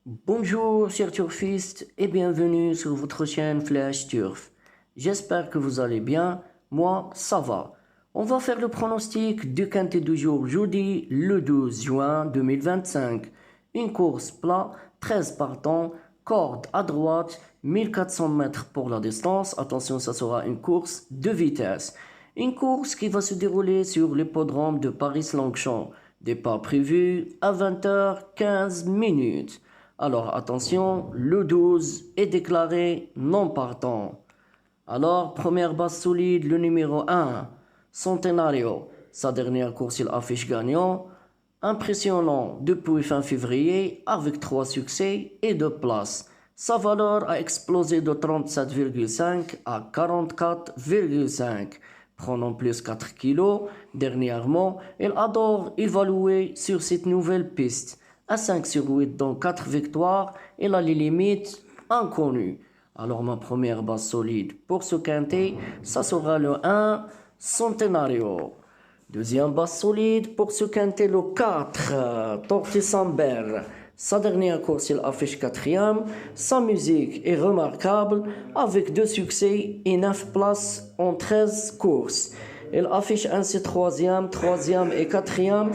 Bonjour chers turfistes et bienvenue sur votre chaîne Flash Turf. J'espère que vous allez bien, moi ça va. On va faire le pronostic du quintet du jour jeudi le 12 juin 2025. Une course plat, 13 partants, corde à droite, 1400 mètres pour la distance. Attention, ça sera une course de vitesse. Une course qui va se dérouler sur l'hippodrome de Paris-Longchamp. Départ prévu à 20h15 minutes. Alors attention, le 12 est déclaré non partant. Alors, première base solide, le numéro 1, Centenario. Sa dernière course, il affiche gagnant. Impressionnant depuis fin février avec 3 succès et 2 places. Sa valeur a explosé de 37,5 à 44,5. Prenant plus 4 kilos, dernièrement, il adore évaluer sur cette nouvelle piste. À 5 sur 8 dans 4 victoires, il a les limites inconnues. Alors ma première base solide pour ce quintet, ça sera le 1, Centenario. Deuxième base solide pour ce quintet, le 4, Tortisamber. Sa dernière course, il affiche quatrième. Sa musique est remarquable avec 2 succès et 9 places en 13 courses. Il affiche ainsi troisième et quatrième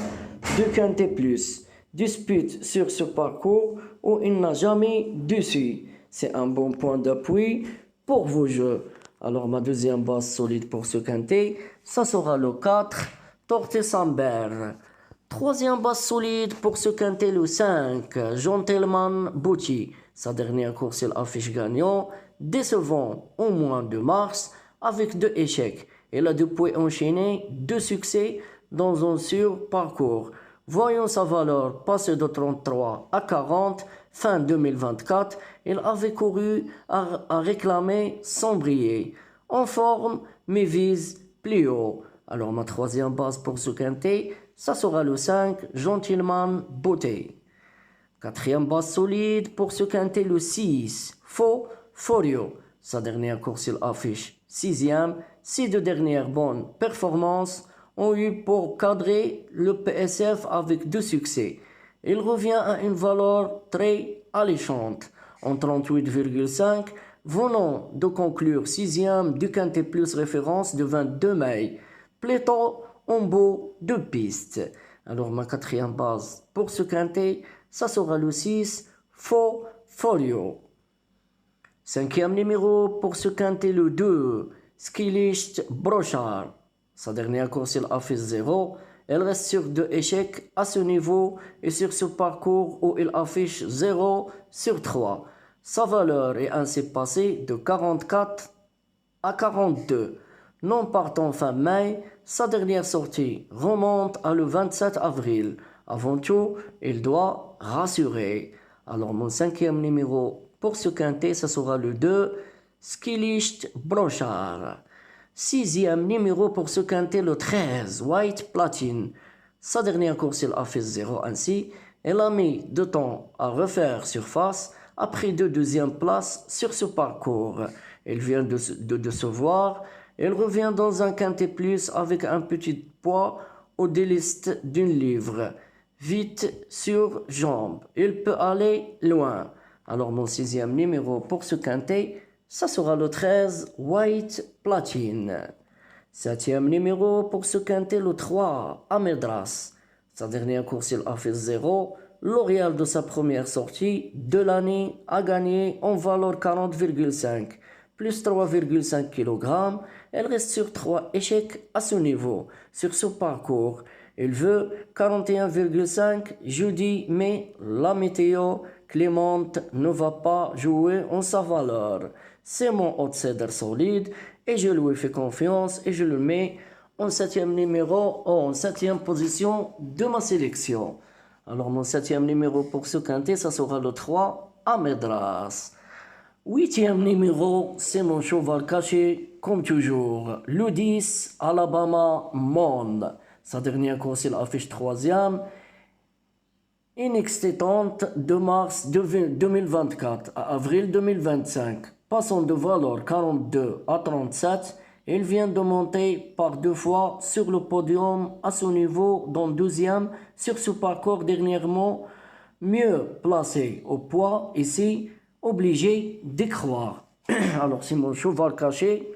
de quintet plus. Dispute sur ce parcours où il n'a jamais déçu. C'est un bon point d'appui pour vos jeux. Alors ma deuxième base solide pour ce quintet, ça sera le 4, Tortisamber. Troisième base solide pour ce quintet, le 5, Gentleman Bucci. Sa dernière course, il affiche gagnant, décevant au mois de mars avec 2 échecs. Il a depuis enchaîné 2 succès dans un sur-parcours. Voyons sa valeur passer de 33 à 40, fin 2024, il avait couru à réclamer sans briller. En forme, mais vise plus haut. Alors ma troisième base pour ce quintet, ça sera le 5, Gentleman Beauté. Quatrième base solide pour ce quintet, le 6, Faux Forio. Sa dernière course, il affiche sixième. Ces 2 dernières bonnes performances ont eu pour cadrer le PSF avec 2 succès. Il revient à une valeur très alléchante, en 38,5, venant de conclure sixième du quintet plus référence de 22 mai, plateau en beau de piste. Alors ma quatrième base pour ce quintet, ça sera le 6, Faux Folio. Cinquième numéro pour ce quintet, le 2, Skilicht Brochard. Sa dernière course, il affiche 0. Elle reste sur 2 échecs à ce niveau et sur ce parcours où il affiche 0 sur 3. Sa valeur est ainsi passée de 44 à 42. Non partant fin mai, sa dernière sortie remonte à le 27 avril. Avant tout, il doit rassurer. Alors mon cinquième numéro pour ce quintet, ça sera le 2, Skilicht Brochard. Sixième numéro pour ce quintet, le 13, White Platine. Sa dernière course, il a fait 0 ainsi. Elle a mis de temps à refaire surface après 2 deuxièmes places sur ce parcours. Elle vient de décevoir. Elle revient dans un quintet plus avec un petit poids au délice d'une livre. Vite sur jambe. Il peut aller loin. Alors mon sixième numéro pour ce quintet, ça sera le 13, White Platine. Septième numéro pour ce quintet, le 3, Amedras. Sa dernière course, il a fait 0. L'Oréal de sa première sortie de l'année a gagné en valeur 40,5, plus 3,5 kg. Elle reste sur 3 échecs à ce niveau, sur ce parcours. Il veut 41,5 jeudi, mais la météo clémente ne va pas jouer en sa valeur. C'est mon outsider solide et je lui fais confiance et je le mets en 7e numéro, en 7e position de ma sélection. Alors mon 7e numéro pour ce quintet, ça sera le 3, Amedras. 8e numéro, c'est mon cheval caché, comme toujours. Le 10, Alabama Monde. Sa dernière course, il affiche 3e. Inexistante de mars 2024 à avril 2025. Passant de valeur 42 à 37, il vient de monter par 2 fois sur le podium à ce niveau, dans 12e sur ce parcours dernièrement mieux placé au poids, ici, obligé d'y croire. Alors, c'est mon cheval caché,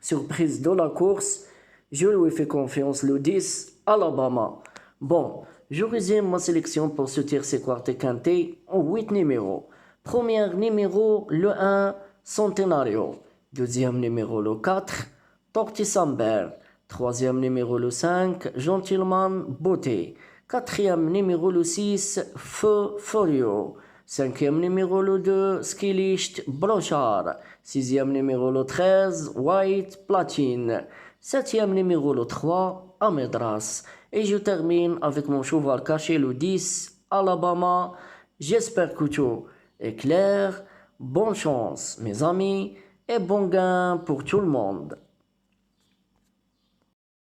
surprise de la course, je lui fais confiance, le 10, Alabama. Bon, je résume ma sélection pour ce tiercé quarté quinté en 8 numéros. Premier numéro, le 1, Centenario. Deuxième numéro, le 4, Tortisamber. Troisième numéro, le 5, Gentleman Beauté. Quatrième numéro, le 6, Feu Furio. Cinquième numéro, le 2, Skilicht Brochard. Sixième numéro, le 13, White Platine. Septième numéro, le 3, Amedras. Et je termine avec mon cheval caché, le 10, Alabama. J'espère que tout est clair. Bonne chance, mes amis, et bon gain pour tout le monde.